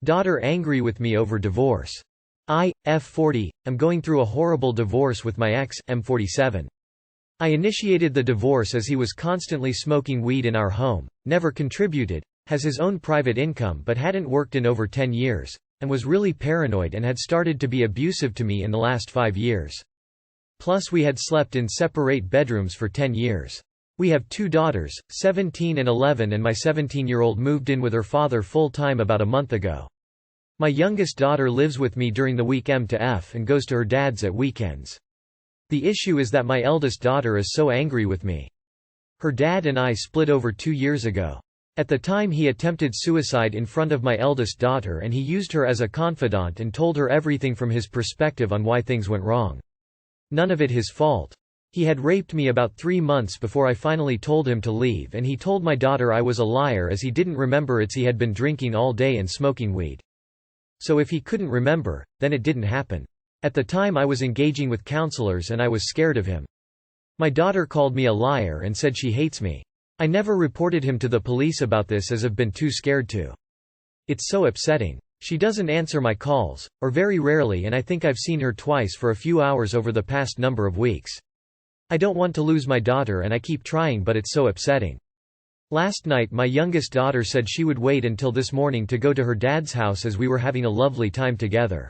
Daughter angry with me over divorce. I, F40, am going through a horrible divorce with my ex, M47. I initiated the divorce as he was constantly smoking weed in our home, never contributed, has his own private income but hadn't worked in over 10 years, and was really paranoid and had started to be abusive to me in the last 5 years. Plus we had slept in separate bedrooms for 10 years. We have 2 daughters, 17 and 11, and my 17-year-old moved in with her father full-time about a month ago. My youngest daughter lives with me during the week M/F and goes to her dad's at weekends. The issue is that my eldest daughter is so angry with me. Her dad and I split over 2 years ago. At the time he attempted suicide in front of my eldest daughter, and he used her as a confidant and told her everything from his perspective on why things went wrong. None of it his fault. He had raped me about 3 months before I finally told him to leave, and he told my daughter I was a liar as he didn't remember he had been drinking all day and smoking weed. So if he couldn't remember, then it didn't happen. At the time I was engaging with counselors and I was scared of him. My daughter called me a liar and said she hates me. I never reported him to the police about this as I've been too scared to. It's so upsetting. She doesn't answer my calls, or very rarely, and I think I've seen her twice for a few hours over the past number of weeks. I don't want to lose my daughter and I keep trying, but it's so upsetting. Last night my youngest daughter said she would wait until this morning to go to her dad's house as we were having a lovely time together.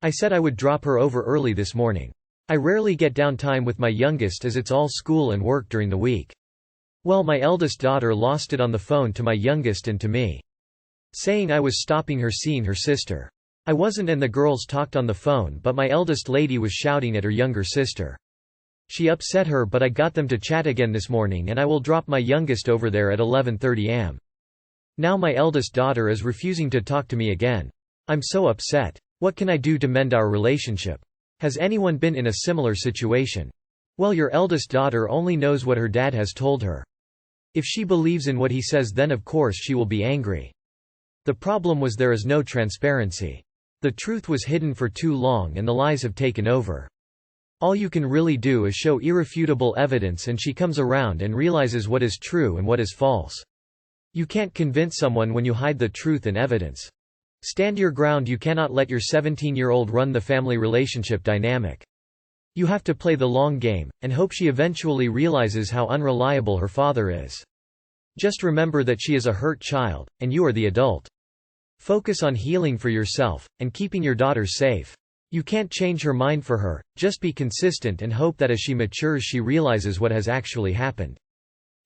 I said I would drop her over early this morning. I rarely get downtime with my youngest as it's all school and work during the week. Well, my eldest daughter lost it on the phone to my youngest and to me, saying I was stopping her seeing her sister. I wasn't, and the girls talked on the phone, but my eldest lady was shouting at her younger sister. She upset her, but I got them to chat again this morning and I will drop my youngest over there at 11:30 am. Now my eldest daughter is refusing to talk to me again. I'm so upset. What can I do to mend our relationship? Has anyone been in a similar situation? Well, your eldest daughter only knows what her dad has told her. If she believes in what he says, then of course she will be angry. The problem was there is no transparency. The truth was hidden for too long and the lies have taken over. All you can really do is show irrefutable evidence and she comes around and realizes what is true and what is false. You can't convince someone when you hide the truth and evidence. Stand your ground. You cannot let your 17-year-old run the family relationship dynamic. You have to play the long game, and hope she eventually realizes how unreliable her father is. Just remember that she is a hurt child, and you are the adult. Focus on healing for yourself, and keeping your daughter safe. You can't change her mind for her, just be consistent and hope that as she matures she realizes what has actually happened.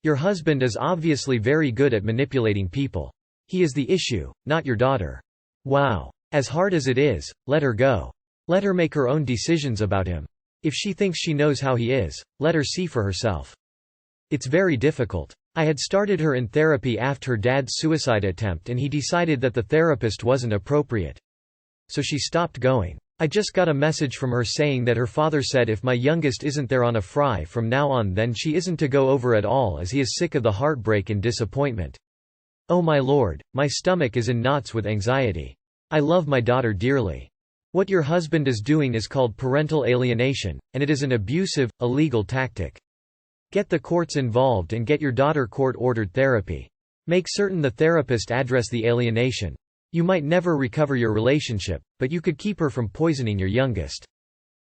Your husband is obviously very good at manipulating people. He is the issue, not your daughter. Wow. As hard as it is, let her go. Let her make her own decisions about him. If she thinks she knows how he is, let her see for herself. It's very difficult. I had started her in therapy after her dad's suicide attempt and he decided that the therapist wasn't appropriate. So she stopped going. I just got a message from her saying that her father said if my youngest isn't there on a fry from now on, then she isn't to go over at all as he is sick of the heartbreak and disappointment. Oh my lord, my stomach is in knots with anxiety. I love my daughter dearly. What your husband is doing is called parental alienation, and it is an abusive, illegal tactic. Get the courts involved and get your daughter court-ordered therapy. Make certain the therapist address the alienation. You might never recover your relationship, but you could keep her from poisoning your youngest.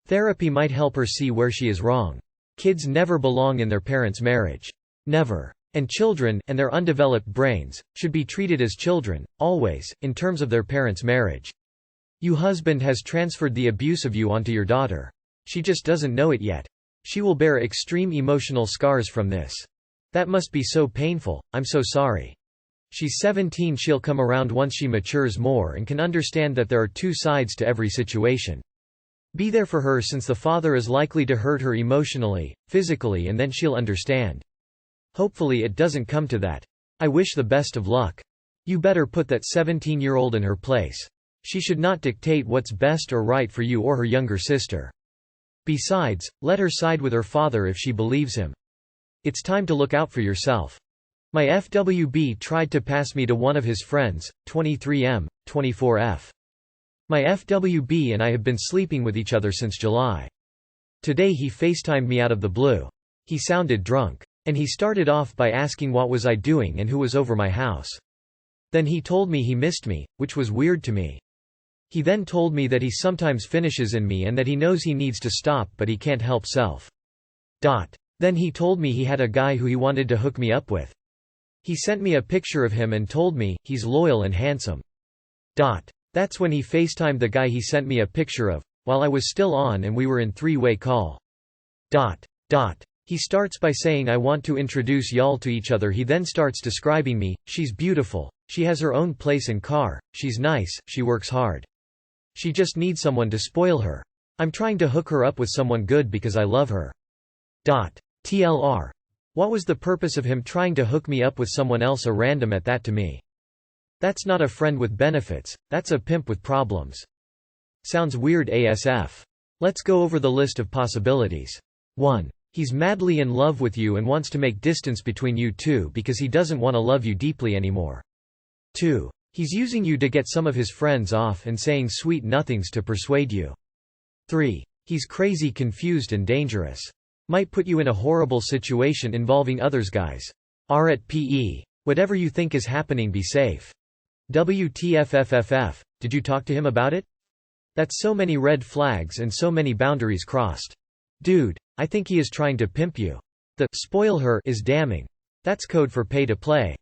Therapy might help her see where she is wrong. Kids never belong in their parents' marriage. Never. And children, and their undeveloped brains, should be treated as children, always, in terms of their parents' marriage. You husband has transferred the abuse of you onto your daughter. She just doesn't know it yet. She will bear extreme emotional scars from this. That must be so painful. I'm so sorry. She's 17. She'll come around once she matures more and can understand that there are two sides to every situation. Be there for her since the father is likely to hurt her emotionally, physically, and then she'll understand. Hopefully it doesn't come to that. I wish the best of luck. You better put that 17-year-old in her place. She should not dictate what's best or right for you or her younger sister. Besides, let her side with her father if she believes him. It's time to look out for yourself. My FWB tried to pass me to one of his friends, 23M, 24F. My FWB and I have been sleeping with each other since July. Today he FaceTimed me out of the blue. He sounded drunk. And he started off by asking what was I doing and who was over my house. Then he told me he missed me, which was weird to me. He then told me that he sometimes finishes in me and that he knows he needs to stop but he can't help self. Then he told me he had a guy who he wanted to hook me up with. He sent me a picture of him and told me, he's loyal and handsome. That's when he FaceTimed the guy he sent me a picture of, while I was still on and we were in three-way call. He starts by saying I want to introduce y'all to each other. He then starts describing me, she's beautiful, she has her own place and car, she's nice, she works hard. She just needs someone to spoil her. I'm trying to hook her up with someone good because I love her. TLR. What was the purpose of him trying to hook me up with someone else, a random at that? To me, that's not a friend with benefits, that's a pimp with problems. Sounds weird ASF. Let's go over the list of possibilities. 1. He's madly in love with you and wants to make distance between you two because he doesn't want to love you deeply anymore. 2. He's using you to get some of his friends off and saying sweet nothings to persuade you. 3. He's crazy, confused and dangerous. Might put you in a horrible situation involving others. Guys. Curate PE. Whatever you think is happening, be safe. WTFFFF. Did you talk to him about it? That's so many red flags and so many boundaries crossed. Dude, I think he is trying to pimp you. The spoil her is damning. That's code for pay to play.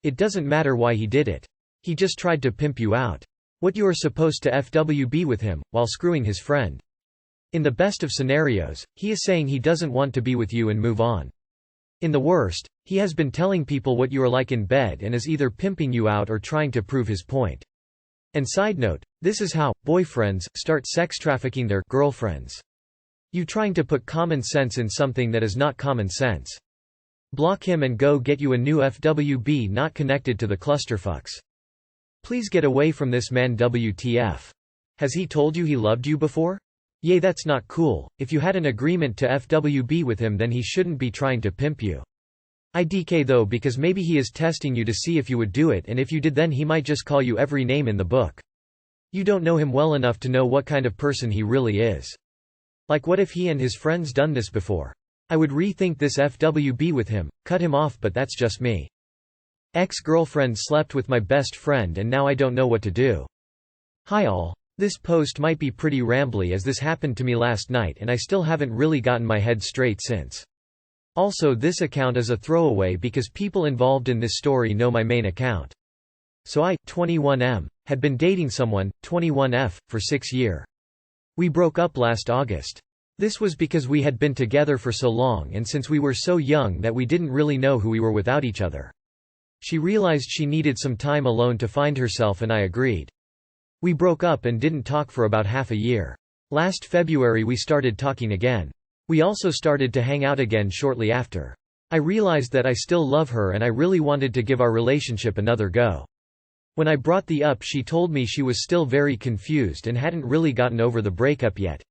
It doesn't matter why he did it. He just tried to pimp you out. What you are supposed to FWB with him, while screwing his friend. In the best of scenarios, he is saying he doesn't want to be with you and move on. In the worst, he has been telling people what you are like in bed and is either pimping you out or trying to prove his point. And side note, this is how boyfriends start sex trafficking their girlfriends. You trying to put common sense in something that is not common sense. Block him and go get you a new FWB not connected to the clusterfucks. Please get away from this man. WTF. Has he told you he loved you before? Yay, that's not cool. If you had an agreement to FWB with him, then he shouldn't be trying to pimp you. IDK though, because maybe he is testing you to see if you would do it, and if you did then he might just call you every name in the book. You don't know him well enough to know what kind of person he really is. Like, what if he and his friends done this before? I would rethink this FWB with him, cut him off, but that's just me. Ex-girlfriend slept with my best friend and now I don't know what to do. Hi all. This post might be pretty rambly as this happened to me last night and I still haven't really gotten my head straight since. Also, this account is a throwaway because people involved in this story know my main account. So I, 21M, had been dating someone, 21F, for 6 years. We broke up last August. This was because we had been together for so long and since we were so young that we didn't really know who we were without each other. She realized she needed some time alone to find herself and I agreed. We broke up and didn't talk for about half a year. Last February we started talking again. We also started to hang out again shortly after. I realized that I still love her and I really wanted to give our relationship another go. When I brought the up, she told me she was still very confused and hadn't really gotten over the breakup yet.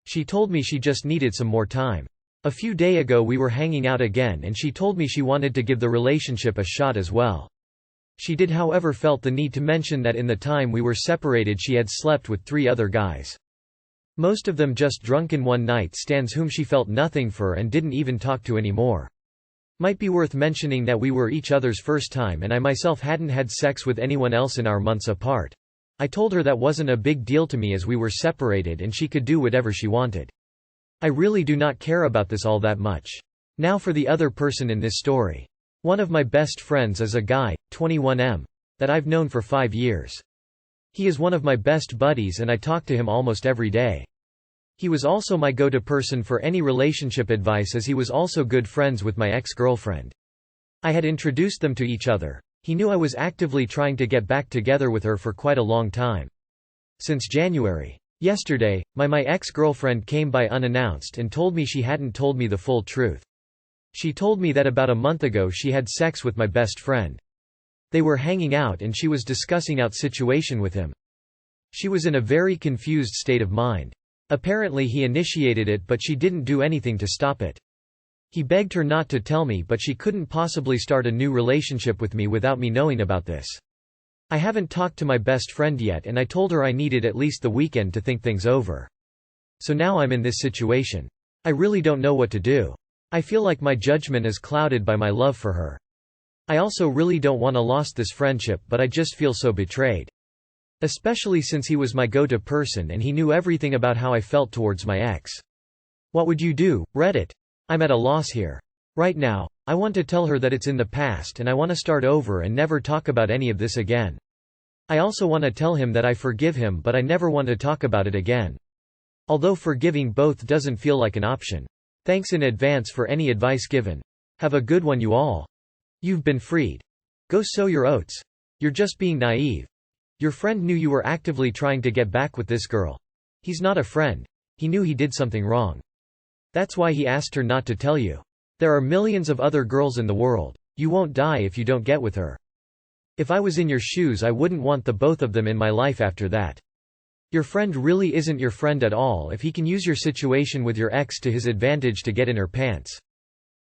She told me she just needed some more time. A few days ago we were hanging out again and she told me she wanted to give the relationship a shot as well. She did, however, felt the need to mention that in the time we were separated she had slept with 3 other guys. Most of them just drunken one-night stands whom she felt nothing for and didn't even talk to anymore. Might be worth mentioning that we were each other's first time and I myself hadn't had sex with anyone else in our months apart. I told her that wasn't a big deal to me as we were separated and she could do whatever she wanted. I really do not care about this all that much. Now for the other person in this story. One of my best friends is a guy, 21M, that I've known for 5 years. He is one of my best buddies and I talk to him almost every day. He was also my go-to person for any relationship advice as he was also good friends with my ex-girlfriend. I had introduced them to each other. He knew I was actively trying to get back together with her for quite a long time. Since January. Yesterday, my ex-girlfriend came by unannounced and told me she hadn't told me the full truth. She told me that about a month ago she had sex with my best friend. They were hanging out and she was discussing out situation with him. She was in a very confused state of mind. Apparently he initiated it but she didn't do anything to stop it. He begged her not to tell me but she couldn't possibly start a new relationship with me without me knowing about this. I haven't talked to my best friend yet and I told her I needed at least the weekend to think things over. So now I'm in this situation. I really don't know what to do. I feel like my judgment is clouded by my love for her. I also really don't want to lose this friendship, but I just feel so betrayed. Especially since he was my go-to person and he knew everything about how I felt towards my ex. What would you do, Reddit? I'm at a loss here. Right now, I want to tell her that it's in the past and I want to start over and never talk about any of this again. I also want to tell him that I forgive him, but I never want to talk about it again. Although forgiving both doesn't feel like an option. Thanks in advance for any advice given. Have a good one, you all. You've been freed. Go sow your oats. You're just being naive. Your friend knew you were actively trying to get back with this girl. He's not a friend. He knew he did something wrong. That's why he asked her not to tell you. There are millions of other girls in the world. You won't die if you don't get with her. If I was in your shoes, I wouldn't want the both of them in my life after that. Your friend really isn't your friend at all if he can use your situation with your ex to his advantage to get in her pants.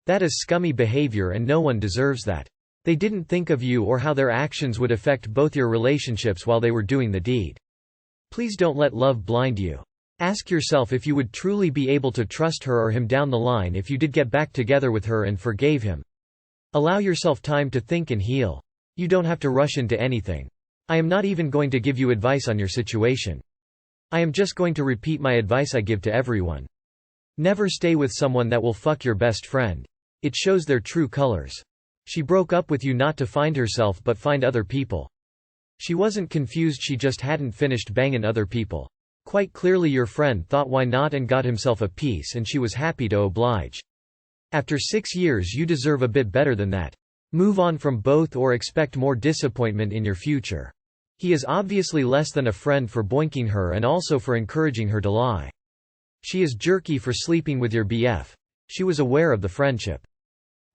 That is scummy behavior and no one deserves that. They didn't think of you or how their actions would affect both your relationships while they were doing the deed. Please don't let love blind you. Ask yourself if you would truly be able to trust her or him down the line if you did get back together with her and forgave him. Allow yourself time to think and heal. You don't have to rush into anything. I am not even going to give you advice on your situation. I am just going to repeat my advice I give to everyone. Never stay with someone that will fuck your best friend. It shows their true colors. She broke up with you not to find herself but find other people. She wasn't confused, she just hadn't finished banging other people. Quite clearly your friend thought why not and got himself a piece and she was happy to oblige. After 6 years you deserve a bit better than that. Move on from both or expect more disappointment in your future. He is obviously less than a friend for boinking her and also for encouraging her to lie. She is jerky for sleeping with your BF. She was aware of the friendship.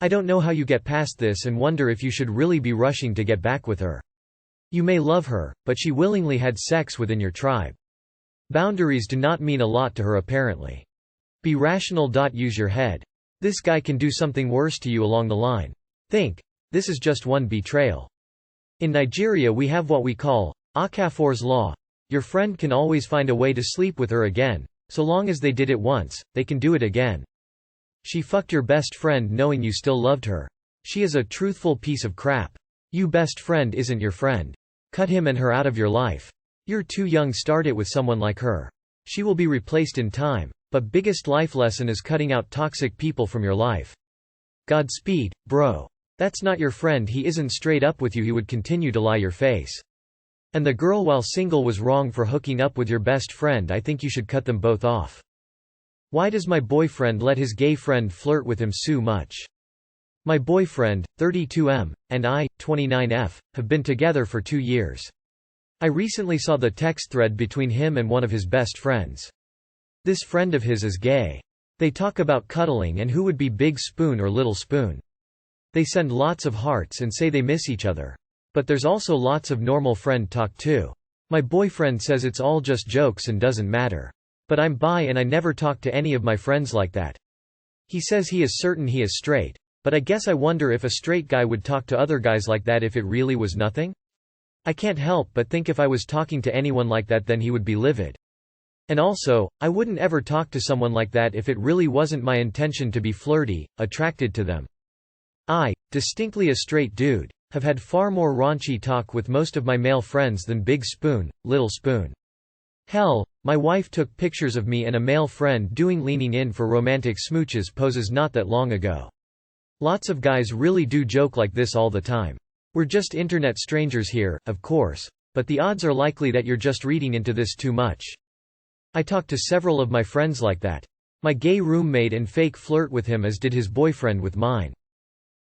I don't know how you get past this and wonder if you should really be rushing to get back with her. You may love her, but she willingly had sex within your tribe. Boundaries do not mean a lot to her apparently. Be rational. Use your head. This guy can do something worse to you along the line. Think. This is just one betrayal. In Nigeria we have what we call Okafor's law. Your friend can always find a way to sleep with her again. So long as they did it once, they can do it again. She fucked your best friend knowing you still loved her. She is a truthful piece of crap. You best friend isn't your friend. Cut him and her out of your life. You're too young, start it with someone like her. She will be replaced in time, but biggest life lesson is cutting out toxic people from your life. Godspeed, bro. That's not your friend, he isn't straight up with you, he would continue to lie your face. And the girl while single was wrong for hooking up with your best friend. I think you should cut them both off. Why does my boyfriend let his gay friend flirt with him so much? My boyfriend, 32M, and I, 29F, have been together for 2 years. I recently saw the text thread between him and one of his best friends. This friend of his is gay. They talk about cuddling and who would be big spoon or little spoon. They send lots of hearts and say they miss each other. But there's also lots of normal friend talk too. My boyfriend says it's all just jokes and doesn't matter. But I'm bi and I never talk to any of my friends like that. He says he is certain he is straight. But I guess I wonder if a straight guy would talk to other guys like that if it really was nothing? I can't help but think if I was talking to anyone like that then he would be livid. And also, I wouldn't ever talk to someone like that if it really wasn't my intention to be flirty, attracted to them. I, distinctly a straight dude, have had far more raunchy talk with most of my male friends than big spoon, little spoon. Hell, my wife took pictures of me and a male friend doing leaning in for romantic smooches poses not that long ago. Lots of guys really do joke like this all the time. We're just internet strangers here, of course, but the odds are likely that you're just reading into this too much. I talked to several of my friends like that. My gay roommate and fake flirt with him as did his boyfriend with mine.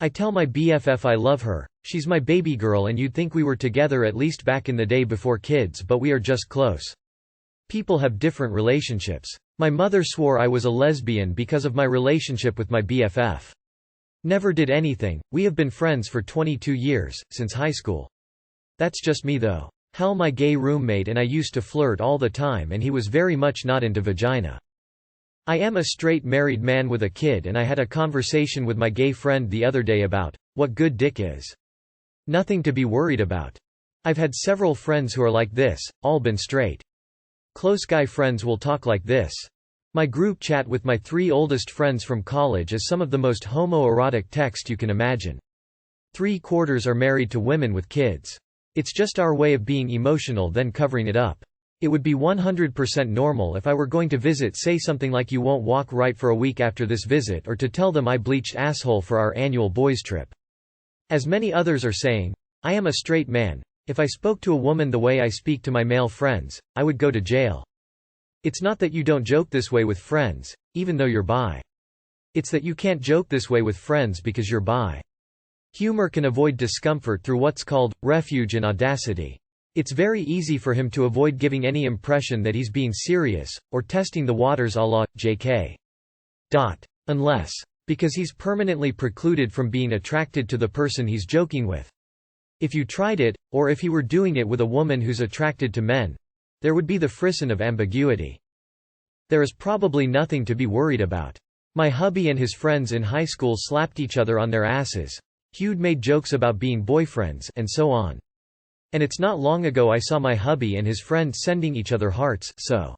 I tell my BFF I love her, she's my baby girl and you'd think we were together at least back in the day before kids, but we are just close. People have different relationships. My mother swore I was a lesbian because of my relationship with my BFF. Never did anything, we have been friends for 22 years, since high school. That's just me though. Hell, my gay roommate and I used to flirt all the time and he was very much not into vagina. I am a straight married man with a kid and I had a conversation with my gay friend the other day about what good dick is. Nothing to be worried about. I've had several friends who are like this, all been straight. Close guy friends will talk like this. My group chat with my 3 oldest friends from college is some of the most homoerotic text you can imagine. 3/4 are married to women with kids. It's just our way of being emotional then covering it up. It would be 100% normal if I were going to visit say something like you won't walk right for a week after this visit, or to tell them I bleached asshole for our annual boys trip. As many others are saying, I am a straight man. If I spoke to a woman the way I speak to my male friends, I would go to jail. It's not that you don't joke this way with friends, even though you're bi. It's that you can't joke this way with friends because you're bi. Humor can avoid discomfort through what's called refuge and audacity. It's very easy for him to avoid giving any impression that he's being serious, or testing the waters à la JK. Unless. Because he's permanently precluded from being attracted to the person he's joking with. If you tried it, or if he were doing it with a woman who's attracted to men, there would be the frisson of ambiguity. There is probably nothing to be worried about. My hubby and his friends in high school slapped each other on their asses. Hugh'd made jokes about being boyfriends, and so on. And it's not long ago I saw my hubby and his friend sending each other hearts, so